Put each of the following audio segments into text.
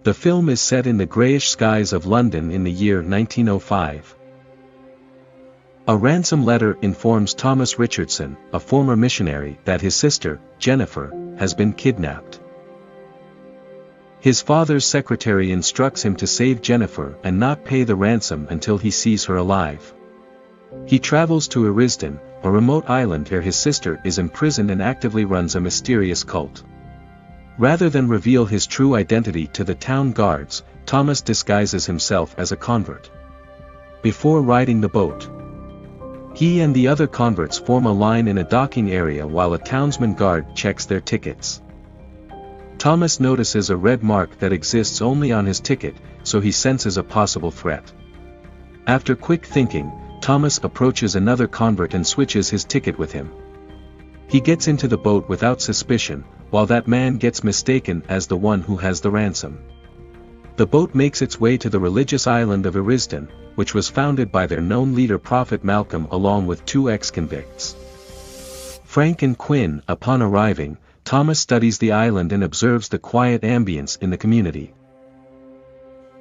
The film is set in the greyish skies of London in the year 1905. A ransom letter informs Thomas Richardson, a former missionary, that his sister, Jennifer, has been kidnapped. His father's secretary instructs him to save Jennifer and not pay the ransom until he sees her alive. He travels to Erisden, a remote island where his sister is imprisoned and actively runs a mysterious cult. Rather than reveal his true identity to the town guards, Thomas disguises himself as a convert. Before riding the boat, he and the other converts form a line in a docking area while a townsman guard checks their tickets. Thomas notices a red mark that exists only on his ticket, so he senses a possible threat. After quick thinking, Thomas approaches another convert and switches his ticket with him. He gets into the boat without suspicion, while that man gets mistaken as the one who has the ransom. The boat makes its way to the religious island of Erisden, which was founded by their known leader Prophet Malcolm along with 2 ex-convicts. Frank and Quinn. Upon arriving, Thomas studies the island and observes the quiet ambience in the community.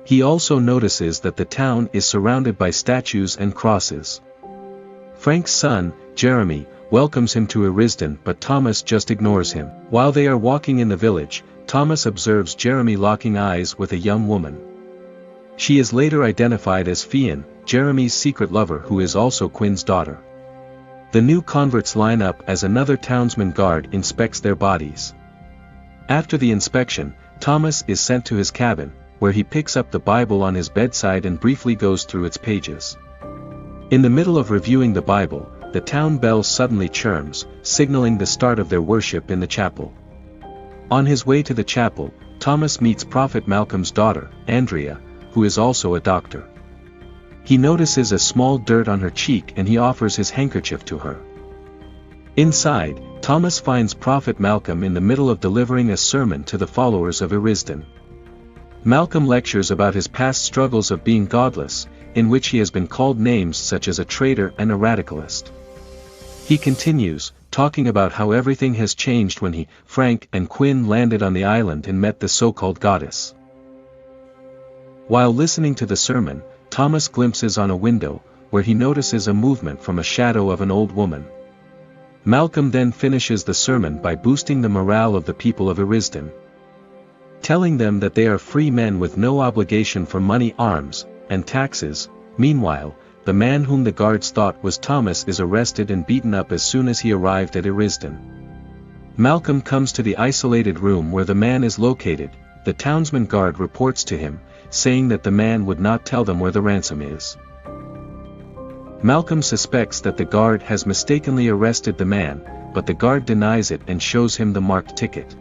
He also notices that the town is surrounded by statues and crosses. Frank's son, Jeremy, welcomes him to Erisden, but Thomas just ignores him. While they are walking in the village, Thomas observes Jeremy locking eyes with a young woman. She is later identified as Fionn, Jeremy's secret lover, who is also Quinn's daughter. The new converts line up as another townsman guard inspects their bodies. After the inspection, Thomas is sent to his cabin, where he picks up the Bible on his bedside and briefly goes through its pages. In the middle of reviewing the Bible, the town bell suddenly chimes, signaling the start of their worship in the chapel. On his way to the chapel, Thomas meets Prophet Malcolm's daughter, Andrea, who is also a doctor. He notices a small dirt on her cheek and he offers his handkerchief to her. Inside, Thomas finds Prophet Malcolm in the middle of delivering a sermon to the followers of Erisden. Malcolm lectures about his past struggles of being godless, in which he has been called names such as a traitor and a radicalist. He continues, talking about how everything has changed when he, Frank and Quinn landed on the island and met the so-called goddess. While listening to the sermon, Thomas glimpses on a window, where he notices a movement from a shadow of an old woman. Malcolm then finishes the sermon by boosting the morale of the people of Erisden, telling them that they are free men with no obligation for money, arms, and taxes. Meanwhile, the man whom the guards thought was Thomas is arrested and beaten up as soon as he arrived at Erisden. Malcolm comes to the isolated room where the man is located. The townsman guard reports to him, saying that the man would not tell them where the ransom is. Malcolm suspects that the guard has mistakenly arrested the man, but the guard denies it and shows him the marked ticket.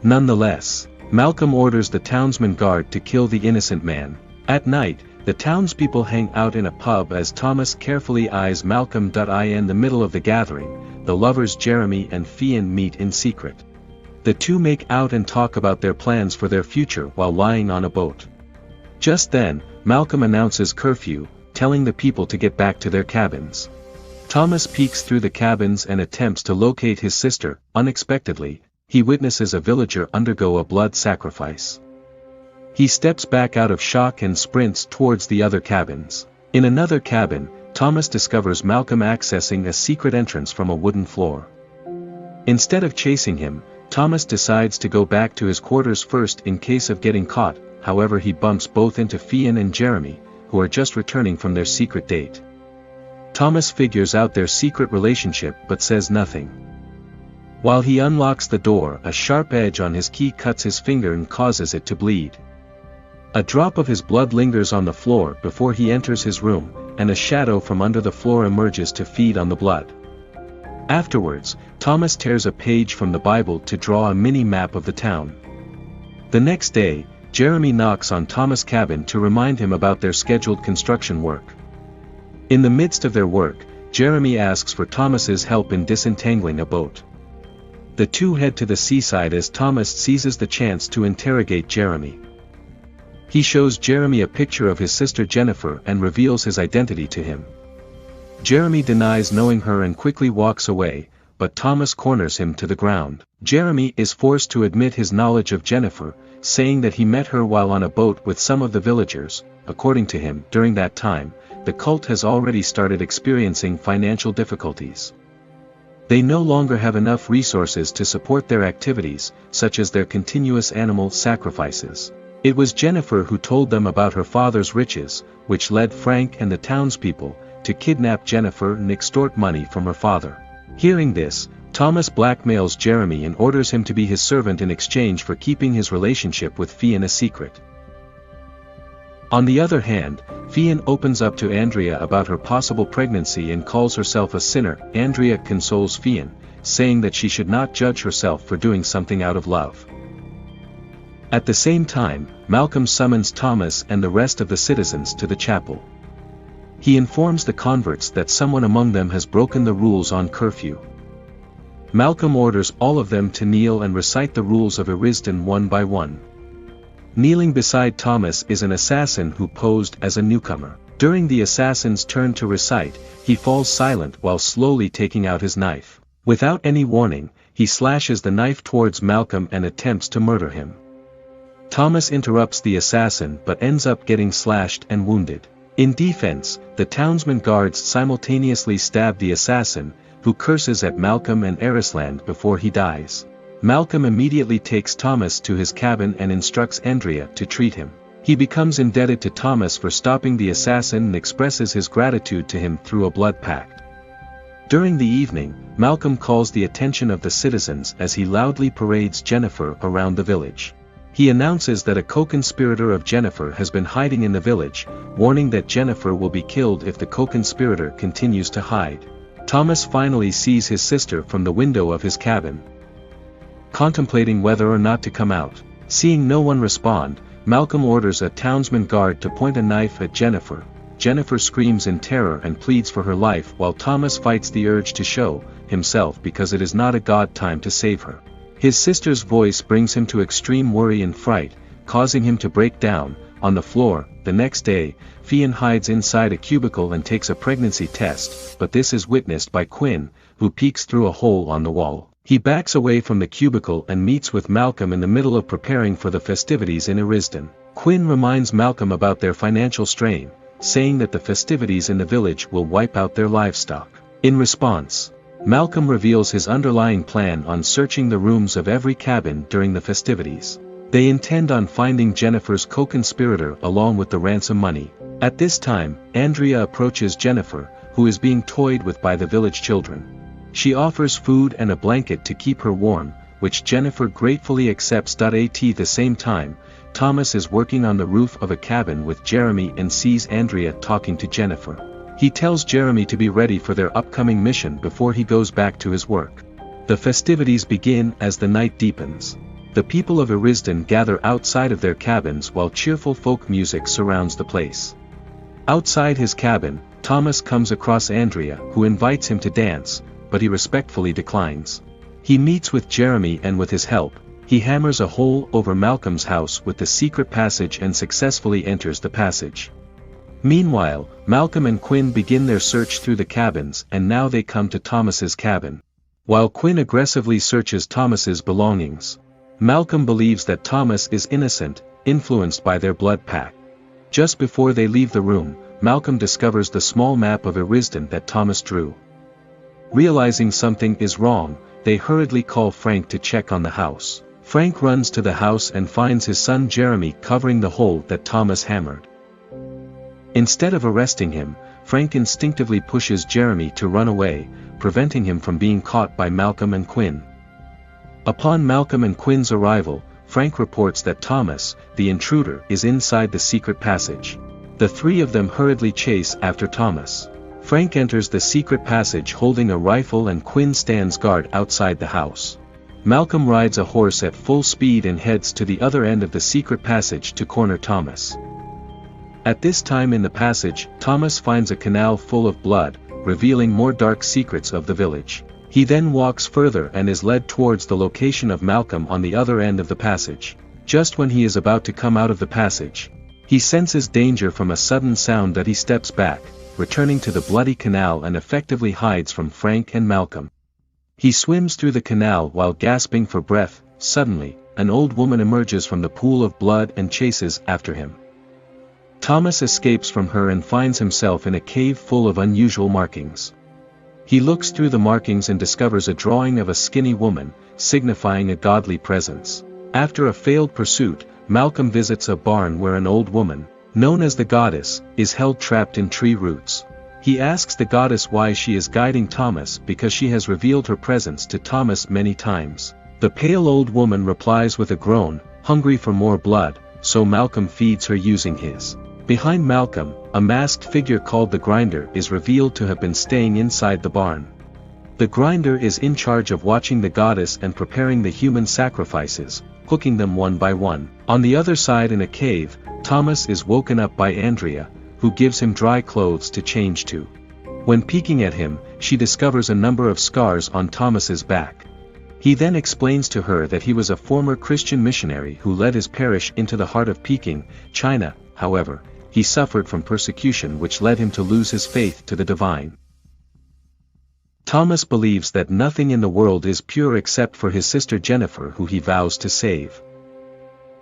Nonetheless, Malcolm orders the townsman guard to kill the innocent man. At night, the townspeople hang out in a pub as Thomas carefully eyes Malcolm. In the middle of the gathering, the lovers Jeremy and Fionn meet in secret. The two make out and talk about their plans for their future while lying on a boat. Just then, Malcolm announces curfew, telling the people to get back to their cabins. Thomas peeks through the cabins and attempts to locate his sister. Unexpectedly, he witnesses a villager undergo a blood sacrifice. He steps back out of shock and sprints towards the other cabins. In another cabin, Thomas discovers Malcolm accessing a secret entrance from a wooden floor. Instead of chasing him, Thomas decides to go back to his quarters first in case of getting caught. However, he bumps both into Fionn and Jeremy, who are just returning from their secret date. Thomas figures out their secret relationship but says nothing. While he unlocks the door, a sharp edge on his key cuts his finger and causes it to bleed. A drop of his blood lingers on the floor before he enters his room, and a shadow from under the floor emerges to feed on the blood. Afterwards, Thomas tears a page from the Bible to draw a mini-map of the town. The next day, Jeremy knocks on Thomas' cabin to remind him about their scheduled construction work. In the midst of their work, Jeremy asks for Thomas's help in disentangling a boat. The two head to the seaside as Thomas seizes the chance to interrogate Jeremy. He shows Jeremy a picture of his sister Jennifer and reveals his identity to him. Jeremy denies knowing her and quickly walks away, but Thomas corners him to the ground. Jeremy is forced to admit his knowledge of Jennifer, saying that he met her while on a boat with some of the villagers. According to him, during that time, the cult has already started experiencing financial difficulties. They no longer have enough resources to support their activities, such as their continuous animal sacrifices. It was Jennifer who told them about her father's riches, which led Frank and the townspeople to kidnap Jennifer and extort money from her father. Hearing this, Thomas blackmails Jeremy and orders him to be his servant in exchange for keeping his relationship with Fionn a secret. On the other hand, Fionn opens up to Andrea about her possible pregnancy and calls herself a sinner. Andrea consoles Fionn, saying that she should not judge herself for doing something out of love. At the same time, Malcolm summons Thomas and the rest of the citizens to the chapel. He informs the converts that someone among them has broken the rules on curfew. Malcolm orders all of them to kneel and recite the rules of Erisden one by one. Kneeling beside Thomas is an assassin who posed as a newcomer. During the assassin's turn to recite, he falls silent while slowly taking out his knife. Without any warning, he slashes the knife towards Malcolm and attempts to murder him. Thomas interrupts the assassin but ends up getting slashed and wounded. In defense, the townsmen guards simultaneously stab the assassin, who curses at Malcolm and Erisland before he dies. Malcolm immediately takes Thomas to his cabin and instructs Andrea to treat him. He becomes indebted to Thomas for stopping the assassin and expresses his gratitude to him through a blood pact. During the evening, Malcolm calls the attention of the citizens as he loudly parades Jennifer around the village. He announces that a co-conspirator of Jennifer has been hiding in the village, warning that Jennifer will be killed if the co-conspirator continues to hide. Thomas finally sees his sister from the window of his cabin, contemplating whether or not to come out. Seeing no one respond, Malcolm orders a townsman guard to point a knife at Jennifer. Jennifer screams in terror and pleads for her life while Thomas fights the urge to show himself because it is not a god time to save her. His sister's voice brings him to extreme worry and fright, causing him to break down on the floor. The next day, Fionn hides inside a cubicle and takes a pregnancy test, but this is witnessed by Quinn, who peeks through a hole on the wall. He backs away from the cubicle and meets with Malcolm in the middle of preparing for the festivities in Erisden. Quinn reminds Malcolm about their financial strain, saying that the festivities in the village will wipe out their livestock. In response, Malcolm reveals his underlying plan on searching the rooms of every cabin during the festivities. They intend on finding Jennifer's co-conspirator along with the ransom money. At this time, Andrea approaches Jennifer, who is being toyed with by the village children. She offers food and a blanket to keep her warm, which Jennifer gratefully accepts. At the same time, Thomas is working on the roof of a cabin with Jeremy and sees Andrea talking to Jennifer. He tells Jeremy to be ready for their upcoming mission before he goes back to his work. The festivities begin as the night deepens. The people of Erisden gather outside of their cabins while cheerful folk music surrounds the place. Outside his cabin, Thomas comes across Andrea, who invites him to dance, but he respectfully declines. He meets with Jeremy and with his help, he hammers a hole over Malcolm's house with the secret passage and successfully enters the passage. Meanwhile, Malcolm and Quinn begin their search through the cabins and now they come to Thomas's cabin. While Quinn aggressively searches Thomas's belongings, Malcolm believes that Thomas is innocent, influenced by their blood pact. Just before they leave the room, Malcolm discovers the small map of Erisden that Thomas drew. Realizing something is wrong, they hurriedly call Frank to check on the house. Frank runs to the house and finds his son Jeremy covering the hole that Thomas hammered. Instead of arresting him, Frank instinctively pushes Jeremy to run away, preventing him from being caught by Malcolm and Quinn. Upon Malcolm and Quinn's arrival, Frank reports that Thomas, the intruder, is inside the secret passage. The three of them hurriedly chase after Thomas. Frank enters the secret passage holding a rifle and Quinn stands guard outside the house. Malcolm rides a horse at full speed and heads to the other end of the secret passage to corner Thomas. At this time in the passage, Thomas finds a canal full of blood, revealing more dark secrets of the village. He then walks further and is led towards the location of Malcolm on the other end of the passage. Just when he is about to come out of the passage, he senses danger from a sudden sound that he steps back, returning to the bloody canal and effectively hides from Frank and Malcolm. He swims through the canal while gasping for breath. Suddenly, an old woman emerges from the pool of blood and chases after him. Thomas escapes from her and finds himself in a cave full of unusual markings. He looks through the markings and discovers a drawing of a skinny woman, signifying a godly presence. After a failed pursuit, Malcolm visits a barn where an old woman, known as the goddess, is held trapped in tree roots. He asks the goddess why she is guiding Thomas because she has revealed her presence to Thomas many times. The pale old woman replies with a groan, hungry for more blood, so Malcolm feeds her using his. Behind Malcolm, a masked figure called the Grinder is revealed to have been staying inside the barn. The Grinder is in charge of watching the goddess and preparing the human sacrifices, cooking them one by one. On the other side in a cave, Thomas is woken up by Andrea, who gives him dry clothes to change to. When peeking at him, she discovers a number of scars on Thomas's back. He then explains to her that he was a former Christian missionary who led his parish into the heart of Peking, China. However, he suffered from persecution which led him to lose his faith to the divine. Thomas believes that nothing in the world is pure except for his sister Jennifer, who he vows to save.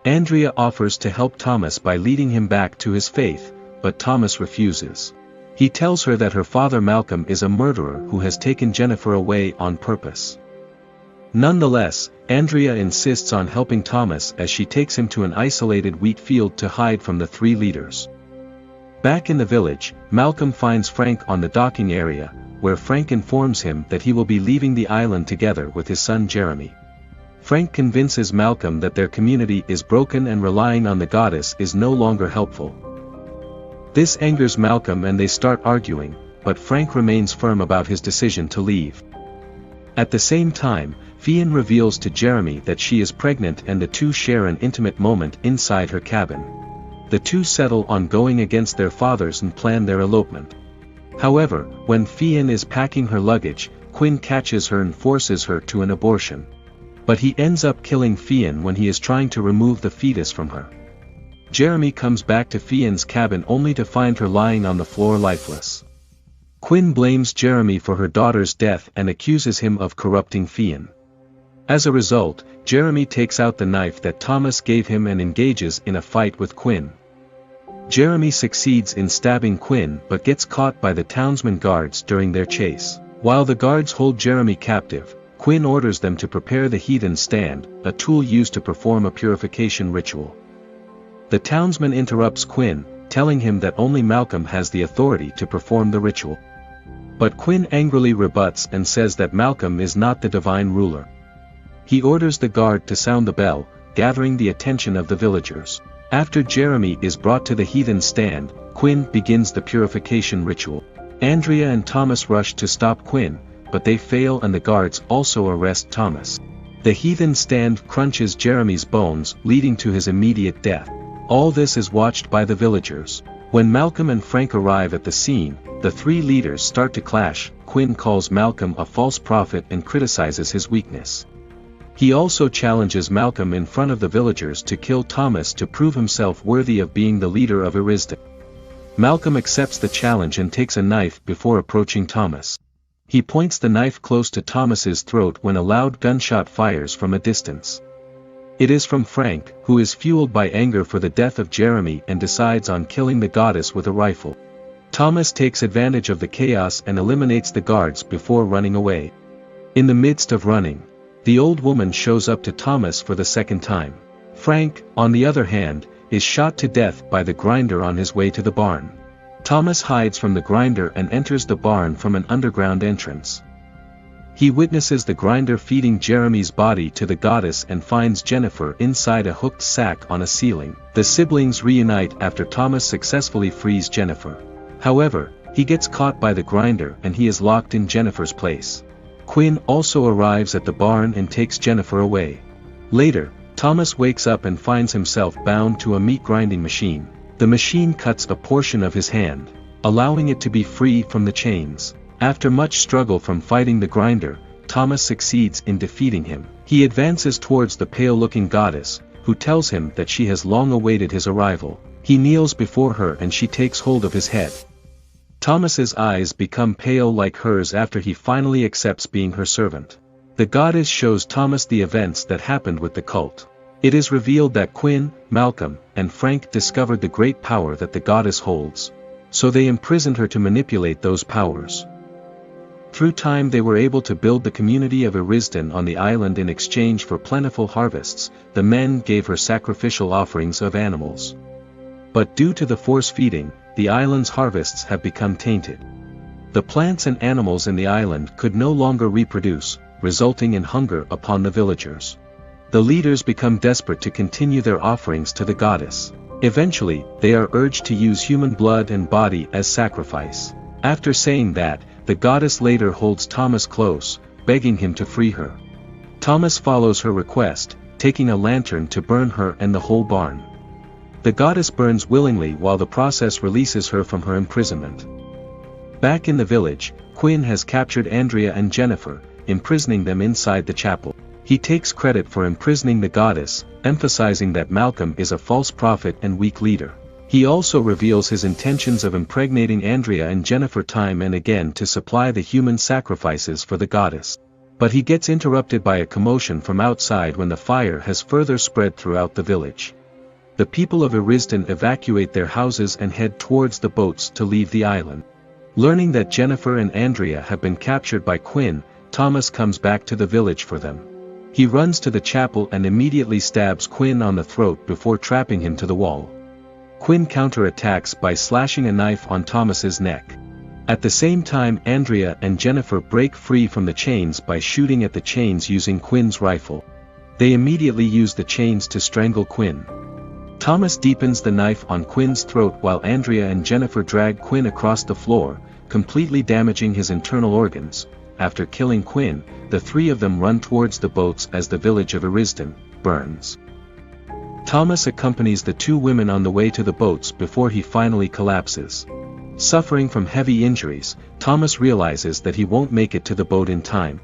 Andrea offers to help Thomas by leading him back to his faith, but Thomas refuses. He tells her that her father Malcolm is a murderer who has taken Jennifer away on purpose. Nonetheless, Andrea insists on helping Thomas as she takes him to an isolated wheat field to hide from the three leaders. Back in the village, Malcolm finds Frank on the docking area, where Frank informs him that he will be leaving the island together with his son Jeremy. Frank convinces Malcolm that their community is broken and relying on the goddess is no longer helpful. This angers Malcolm and they start arguing, but Frank remains firm about his decision to leave. At the same time, Fionn reveals to Jeremy that she is pregnant and the two share an intimate moment inside her cabin. The two settle on going against their fathers and plan their elopement. However, when Fionn is packing her luggage, Quinn catches her and forces her to an abortion. But he ends up killing Fionn when he is trying to remove the fetus from her. Jeremy comes back to Fionn's cabin only to find her lying on the floor lifeless. Quinn blames Jeremy for her daughter's death and accuses him of corrupting Fionn. As a result, Jeremy takes out the knife that Thomas gave him and engages in a fight with Quinn. Jeremy succeeds in stabbing Quinn but gets caught by the townsmen guards during their chase. While the guards hold Jeremy captive, Quinn orders them to prepare the heathen stand, a tool used to perform a purification ritual. The townsman interrupts Quinn, telling him that only Malcolm has the authority to perform the ritual. But Quinn angrily rebuts and says that Malcolm is not the divine ruler. He orders the guard to sound the bell, gathering the attention of the villagers. After Jeremy is brought to the heathen stand, Quinn begins the purification ritual. Andrea and Thomas rush to stop Quinn, but they fail and the guards also arrest Thomas. The heathen stand crunches Jeremy's bones, leading to his immediate death. All this is watched by the villagers. When Malcolm and Frank arrive at the scene, the three leaders start to clash. Quinn calls Malcolm a false prophet and criticizes his weakness. He also challenges Malcolm in front of the villagers to kill Thomas to prove himself worthy of being the leader of Erisden. Malcolm accepts the challenge and takes a knife before approaching Thomas. He points the knife close to Thomas's throat when a loud gunshot fires from a distance. It is from Frank, who is fueled by anger for the death of Jeremy and decides on killing the goddess with a rifle. Thomas takes advantage of the chaos and eliminates the guards before running away. In the midst of running, the old woman shows up to Thomas for the second time. Frank, on the other hand, is shot to death by the Grinder on his way to the barn. Thomas hides from the Grinder and enters the barn from an underground entrance. He witnesses the Grinder feeding Jeremy's body to the goddess and finds Jennifer inside a hooked sack on a ceiling. The siblings reunite after Thomas successfully frees Jennifer. However, he gets caught by the Grinder and he is locked in Jennifer's place. Quinn also arrives at the barn and takes Jennifer away. Later, Thomas wakes up and finds himself bound to a meat grinding machine. The machine cuts a portion of his hand, allowing it to be free from the chains. After much struggle from fighting the Grinder, Thomas succeeds in defeating him. He advances towards the pale-looking goddess, who tells him that she has long awaited his arrival. He kneels before her and she takes hold of his head. Thomas's eyes become pale like hers after he finally accepts being her servant. The goddess shows Thomas the events that happened with the cult. It is revealed that Quinn, Malcolm, and Frank discovered the great power that the goddess holds. So they imprisoned her to manipulate those powers. Through time they were able to build the community of Erisden on the island in exchange for plentiful harvests. The men gave her sacrificial offerings of animals. But due to the force feeding, the island's harvests have become tainted. The plants and animals in the island could no longer reproduce, resulting in hunger upon the villagers. The leaders become desperate to continue their offerings to the goddess. Eventually, they are urged to use human blood and body as sacrifice. After saying that, the goddess later holds Thomas close, begging him to free her. Thomas follows her request, taking a lantern to burn her and the whole barn. The goddess burns willingly while the process releases her from her imprisonment. Back in the village, Quinn has captured Andrea and Jennifer, imprisoning them inside the chapel. He takes credit for imprisoning the goddess, emphasizing that Malcolm is a false prophet and weak leader. He also reveals his intentions of impregnating Andrea and Jennifer time and again to supply the human sacrifices for the goddess. But he gets interrupted by a commotion from outside when the fire has further spread throughout the village. The people of Erisden evacuate their houses and head towards the boats to leave the island. Learning that Jennifer and Andrea have been captured by Quinn, Thomas comes back to the village for them. He runs to the chapel and immediately stabs Quinn on the throat before trapping him to the wall. Quinn counterattacks by slashing a knife on Thomas's neck. At the same time, Andrea and Jennifer break free from the chains by shooting at the chains using Quinn's rifle. They immediately use the chains to strangle Quinn. Thomas deepens the knife on Quinn's throat while Andrea and Jennifer drag Quinn across the floor, completely damaging his internal organs. After killing Quinn, the three of them run towards the boats as the village of Erisden burns. Thomas accompanies the two women on the way to the boats before he finally collapses. Suffering from heavy injuries, Thomas realizes that he won't make it to the boat in time.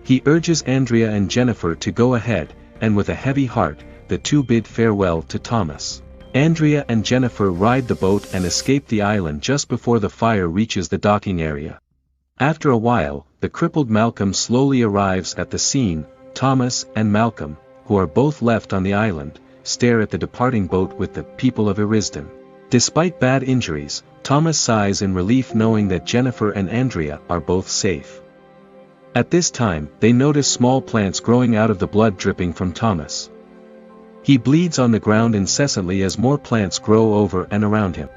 He urges Andrea and Jennifer to go ahead, and with a heavy heart, the two bid farewell to Thomas. Andrea and Jennifer ride the boat and escape the island just before the fire reaches the docking area. After a while, the crippled Malcolm slowly arrives at the scene. Thomas and Malcolm, who are both left on the island, stare at the departing boat with the people of Erisden. Despite bad injuries, Thomas sighs in relief knowing that Jennifer and Andrea are both safe. At this time, they notice small plants growing out of the blood dripping from Thomas. He bleeds on the ground incessantly as more plants grow over and around him.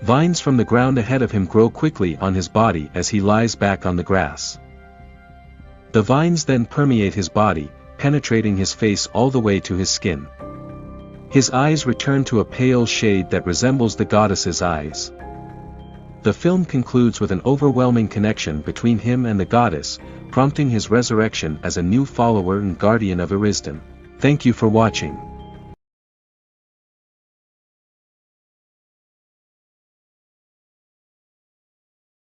Vines from the ground ahead of him grow quickly on his body as he lies back on the grass. The vines then permeate his body, penetrating his face all the way to his skin. His eyes return to a pale shade that resembles the goddess's eyes. The film concludes with an overwhelming connection between him and the goddess, prompting his resurrection as a new follower and guardian of Erisden. Thank you for watching.